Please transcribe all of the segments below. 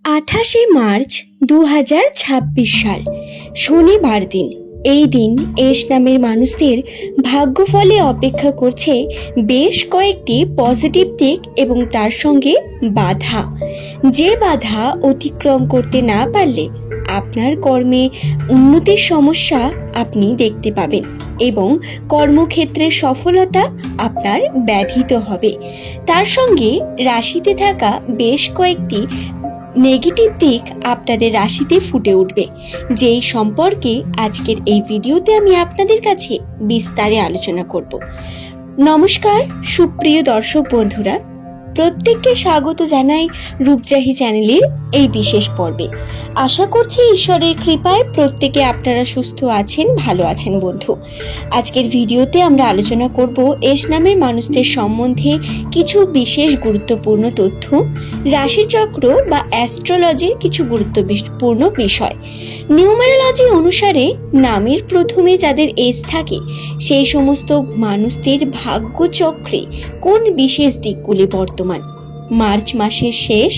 28শে March 2026 সাল শনিবার দিন। এই দিন এস নামের মানুষদের ভাগ্যফলে অপেক্ষা করছে বেশ কয়েকটি পজিটিভ দিক এবং তার সঙ্গে বাধা। যে বাধা অতিক্রম করতে না পারলে আপনার কর্মে উন্নতির সমস্যা আপনি দেখতে পাবেন এবং কর্মক্ষেত্রে সফলতা আপনার ব্যাধিত হবে। তার সঙ্গে রাশিতে থাকা বেশ কয়েকটি নেগেটিভ দিক আপনাদের রাশিতে ফুটে উঠবে, যেই সম্পর্কে আজকের এই ভিডিওতে আমি আপনাদের কাছে বিস্তারে আলোচনা করব। নমস্কার সুপ্রিয় দর্শক বন্ধুরা, প্রত্যেককে স্বাগত জানাই রূপজাহি চ্যানেলের এই বিশেষ পর্বে। আশা করছি ঈশ্বরের কৃপায় প্রত্যেকে আপনারা সুস্থ আছেন, ভালো আছেন। বন্ধু, আজকের ভিডিওতে আমরা আলোচনা করব এস নামের মানুষদের সম্বন্ধে কিছু বিশেষ গুরুত্বপূর্ণ তথ্য, রাশিচক্র বা অ্যাস্ট্রোলজির কিছু গুরুত্বপূর্ণ বিষয়। নিউমেরোলজি অনুসারে নামের প্রথমে যাদের এস থাকে সেই সমস্ত মানুষদের ভাগ্যচক্রে কোন বিশেষ দিকগুলি বর্তমান, মার্চ মাসের শেষ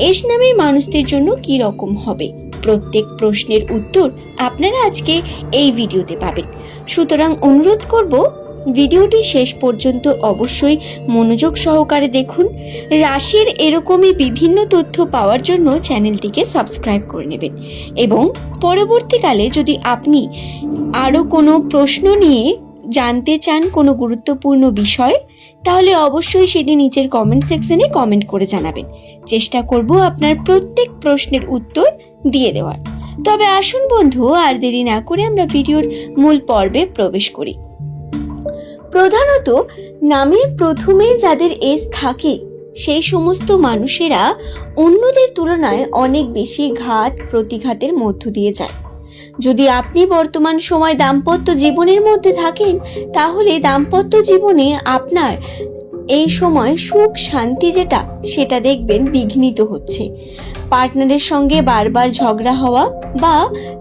এস নামের মানুষদের জন্য কি রকম হবে, প্রত্যেক প্রশ্নের উত্তর আপনারা আজকে এই ভিডিওতে পাবেন। সুতরাং অনুরোধ করব ভিডিওটি শেষ পর্যন্ত অবশ্যই মনোযোগ সহকারে দেখুন। রাশির এরকমই বিভিন্ন তথ্য পাওয়ার জন্য চ্যানেলটিকে সাবস্ক্রাইব করে নেবেন এবং পরবর্তীকালে যদি আপনি আরও কোনো প্রশ্ন নিয়ে জানতে চান কোনো গুরুত্বপূর্ণ বিষয়, তাহলে অবশ্যই সেটি নিচের কমেন্ট সেকশনে কমেন্ট করে জানাবেন। চেষ্টা করব আপনার প্রত্যেক প্রশ্নের উত্তর দিয়ে দেওয়ার। তবে আসুন বন্ধু, আর দেরি না করে আমরা ভিডিওর মূল পর্বে প্রবেশ করি। প্রধানত নামের প্রথমে যাদের এস থাকে সেই সমস্ত মানুষেরা অন্যদের তুলনায় অনেক বেশি ঘাত প্রতিঘাতের মধ্য দিয়ে যায়। যদি আপনি বর্তমান সময় দাম্পত্য জীবনের মধ্যে থাকেন, তাহলে দাম্পত্য জীবনে আপনার এই সময় সুখ শান্তি সেটা দেখবেন বিঘ্নিত হচ্ছে। পার্টনারের সঙ্গে বারবার ঝগড়া হওয়া বা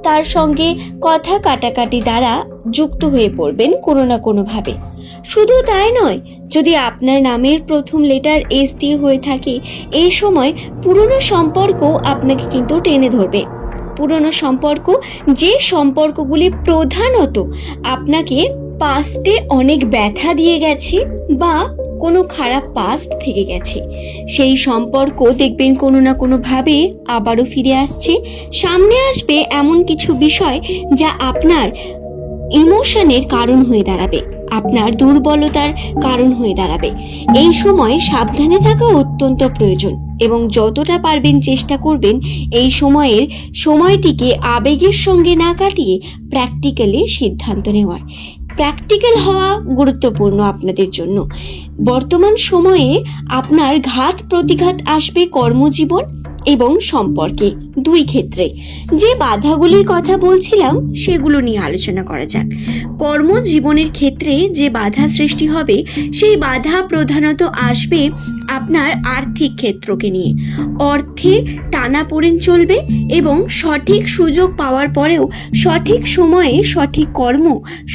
তার সঙ্গে কথা কাটাকাটি দ্বারা যুক্ত হয়ে পড়বেন কোনো না কোনোভাবে। শুধু তাই নয়, যদি আপনার নামের প্রথম লেটার এস দিয়ে হয়ে থাকে, এই সময় পুরনো সম্পর্ক আপনাকে কিন্তু টেনে ধরবে। পুরনো সম্পর্ক, যে সম্পর্কগুলি প্রধানত আপনাকে পাস্টে অনেক ব্যথা দিয়ে গেছে বা কোনো খারাপ পাস্ট থেকে গেছে, সেই সম্পর্ক দেখবেন কোনো না কোনোভাবে আবারও ফিরে আসছে। সামনে আসবে এমন কিছু বিষয় যা আপনার ইমোশনের কারণ হয়ে দাঁড়াবে, আপনার দুর্বলতার কারণ হয়ে দাঁড়াবে। এই সময় সাবধানে থাকা অত্যন্ত প্রয়োজন এবং যতটা পারবেন চেষ্টা করবেন এই সময়টিকে আবেগের সঙ্গে না কাটিয়ে প্র্যাকটিক্যালি সিদ্ধান্ত নেওয়ার। প্র্যাকটিক্যাল হওয়া গুরুত্বপূর্ণ আপনাদের জন্য। বর্তমান সময়ে আপনার ঘাত প্রতিঘাত আসবে কর্মজীবন এবং সম্পর্কে, দুই ক্ষেত্রে। যে বাধাগুলির কথা বলছিলাম সেগুলো নিয়ে আলোচনা করা যাক। কর্মজীবনের ক্ষেত্রে যে বাধা সৃষ্টি হবে, সেই বাধা প্রধানত আসবে আপনার আর্থিক ক্ষেত্রকে নিয়ে। অর্থে টানাপোড়েন চলবে এবং সঠিক সুযোগ পাওয়ার পরেও সঠিক সময়ে সঠিক কর্ম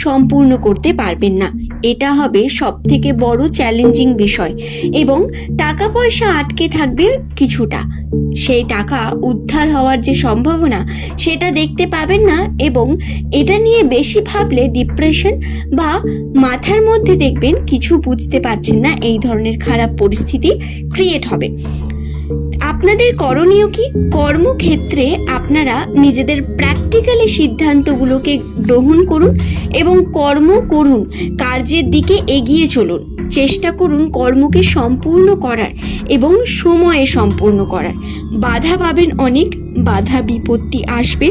সম্পূর্ণ করতে পারবেন না। এটা হবে সবথেকে বড় চ্যালেঞ্জিং বিষয় এবং টাকা পয়সা আটকে থাকবে কিছুটা। সেই টাকা উদ্ধার হওয়ার যে সম্ভাবনা সেটা দেখতে পাবেন না এবং এটা নিয়ে বেশি ভাবলে ডিপ্রেশন বা মাথার মধ্যে দেখবেন কিছু বুঝতে পারছেন না, এই ধরনের খারাপ পরিস্থিতি ক্রিয়েট হবে। আপনাদের করণীয় কি? কর্মক্ষেত্রে আপনারা নিজেদের প্র্যাকটিক্যালি সিদ্ধান্তগুলোকে গ্রহণ করুন এবং কর্ম করুন, কার্যের দিকে এগিয়ে চলুন। চেষ্টা করুন কর্মকে সম্পূর্ণ করার এবং সময়ে সম্পূর্ণ করার। বাধা পাবেন, অনেক বাধা বিপত্তি আসবে,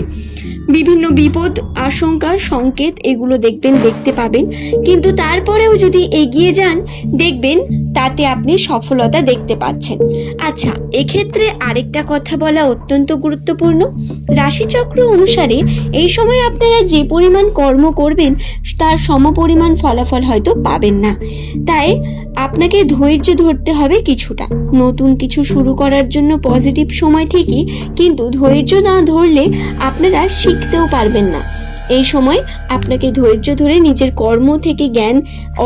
বিভিন্ন বিপদ আশঙ্কা সংকেত এগুলো দেখতে পাবেন, কিন্তু তারপরেও যদি এগিয়ে যান দেখবেন তাতে আপনি সফলতা দেখতে পাচ্ছেন। আচ্ছা, এক্ষেত্রে আরেকটা কথা বলা অত্যন্ত গুরুত্বপূর্ণ। রাশিচক্র অনুসারে এই সময় আপনারা যে পরিমাণ কর্ম করবেন তার সমপরিমাণ ফলাফল হয়তো পাবেন না, তাই আপনাকে ধৈর্য ধরতে হবে কিছুটা। নতুন কিছু শুরু করার জন্য পজিটিভ সময় ঠিকই, কিন্তু ধৈর্য না ধরলে আপনারা শিখতেও পারবেন না। এই সময় আপনাকে ধৈর্য ধরে নিজের কর্ম থেকে জ্ঞান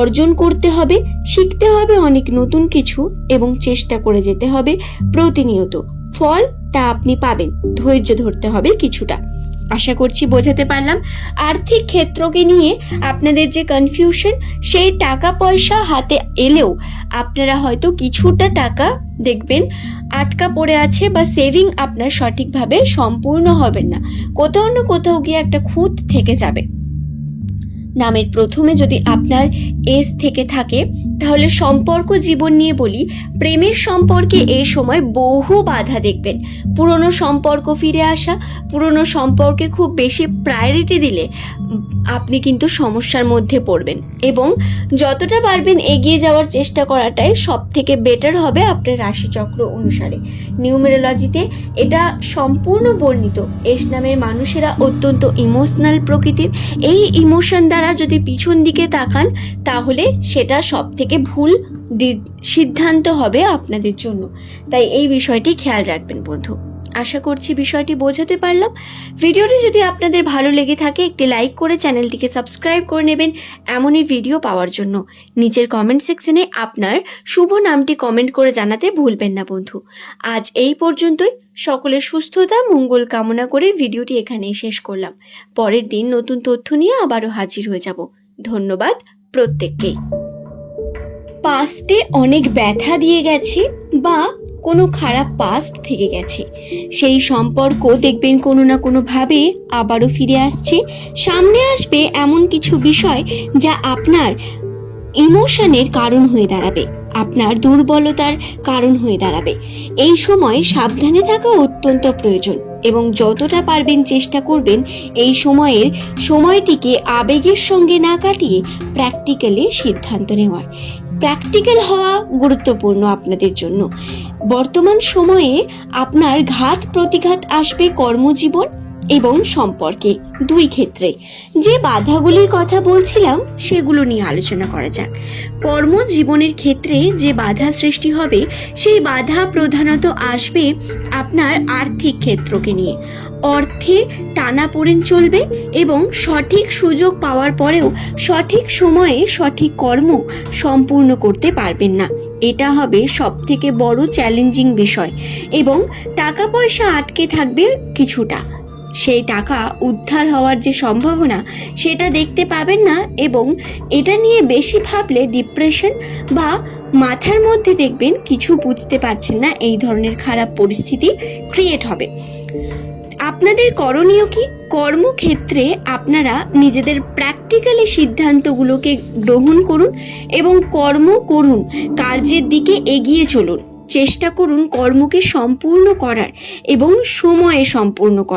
অর্জন করতে হবে, শিখতে হবে অনেক নতুন কিছু এবং চেষ্টা করে যেতে হবে প্রতিনিয়ত। ফল তা আপনি পাবেন। ধৈর্য ধরতে হবে কিছুটা। আশা করছি বোঝাতে পারলাম। আর্থিক ক্ষেত্রকে নিয়ে আপনাদের যে কনফিউশন, সেই টাকা পয়সা হাতে এলেও আপনারা হয়তো কিছুটা টাকা দেখবেন আটকা পড়ে আছে, বা সেভিং আপনার সঠিকভাবে সম্পূর্ণ হবেন না, কোথাও না কোথাও গিয়ে একটা খুঁত থেকে যাবে। নামের প্রথমে যদি আপনার এস থেকে থাকে, তাহলে সম্পর্ক জীবন নিয়ে বলি, প্রেমের সম্পর্কে এই সময় বহু বাধা দেখবেন। পুরনো সম্পর্ক ফিরে আসা, পুরনো সম্পর্কে খুব বেশি প্রায়োরিটি দিলে আপনি কিন্তু সমস্যার মধ্যে পড়বেন, এবং যতটা পারবেন এগিয়ে যাওয়ার চেষ্টা করাটাই সব থেকে বেটার হবে আপনার রাশিচক্র অনুসারে। নিউমেরোলজিতে এটা সম্পূর্ণ বর্ণিত। এস নামের মানুষেরা অত্যন্ত ইমোশনাল প্রকৃতির। এই ইমোশন দ্বারা যদি পিছন দিকে তাকান, তাহলে সেটা সব থেকে ভুল সিদ্ধান্ত হবে আপনাদের জন্য। তাই এই বিষয়টি খেয়াল রাখবেন বন্ধু। আশা করছি বিষয়টি বোঝাতে পারলাম। ভিডিওটি যদি আপনাদের ভালো লেগে থাকে, একটি লাইক করে চ্যানেলটিকে সাবস্ক্রাইব করে নেবেন এমনই ভিডিও পাওয়ার জন্য। নিচের কমেন্ট সেকশনে আপনার শুভ নামটি কমেন্ট করে জানাতে ভুলবেন না বন্ধু। আজ এই পর্যন্তই। সকলের সুস্থতা মঙ্গল কামনা করে ভিডিওটি এখানেই শেষ করলাম। পরের দিন নতুন তথ্য নিয়ে আবারও হাজির হয়ে যাব। ধন্যবাদ প্রত্যেককেই। পাস্টে অনেক ব্যথা দিয়ে গেছে, বা কোনো খারাপ পাস্ট থেকে গেছে, সেই সম্পর্ক দেখবেন কোনো না কোনোভাবে আবারও ফিরে আসছে। সামনে আসবে এমন কিছু বিষয় যা আপনার ইমোশনের কারণ হয়ে দাঁড়াবে, আপনার দুর্বলতার কারণ হয়ে দাঁড়াবে। এই সময় সাবধানে থাকা অত্যন্ত প্রয়োজন, এবং যতটা পারবেন চেষ্টা করবেন এই সময়টিকে আবেগের সঙ্গে না কাটিয়ে প্র্যাকটিক্যালি সিদ্ধান্ত নেওয়ার। প্র্যাকটিক্যাল হওয়া গুরুত্বপূর্ণ আপনাদের জন্য। বর্তমান সময়ে আপনার ঘাত প্রতিঘাত আসবে কর্মজীবন এবং সম্পর্কে, দুই ক্ষেত্রে। যে বাধাগুলির কথা বলছিলাম সেগুলো নিয়ে আলোচনা করা যাক। কর্মজীবনের ক্ষেত্রে যে বাধা সৃষ্টি হবে, সেই বাধা প্রধানত আসবে আপনার আর্থিক ক্ষেত্রকে নিয়ে। অর্থে টানাপোড়েন চলবে, এবং সঠিক সুযোগ পাওয়ার পরেও সঠিক সময়ে সঠিক কর্ম সম্পূর্ণ করতে পারবেন না। এটা হবে সব থেকে বড় চ্যালেঞ্জিং বিষয়, এবং টাকা পয়সা আটকে থাকবে কিছুটা। সেই টাকা উদ্ধার হওয়ার যে সম্ভাবনা, সেটা দেখতে পাবেন না, এবং এটা নিয়ে বেশি ভাবলে ডিপ্রেশন বা মাথার মধ্যে দেখবেন কিছু বুঝতে পারছেন না, এই ধরনের খারাপ পরিস্থিতি ক্রিয়েট হবে। আপনাদের করণীয় কি? কর্মক্ষেত্রে আপনারা নিজেদের প্র্যাকটিক্যালি সিদ্ধান্তগুলোকে গ্রহণ করুন এবং কর্ম করুন, কার্যের দিকে এগিয়ে চলুন। চেষ্টা করুন কর্মকে সম্পূর্ণ করার এবং সময়ে সম্পূর্ণ করার।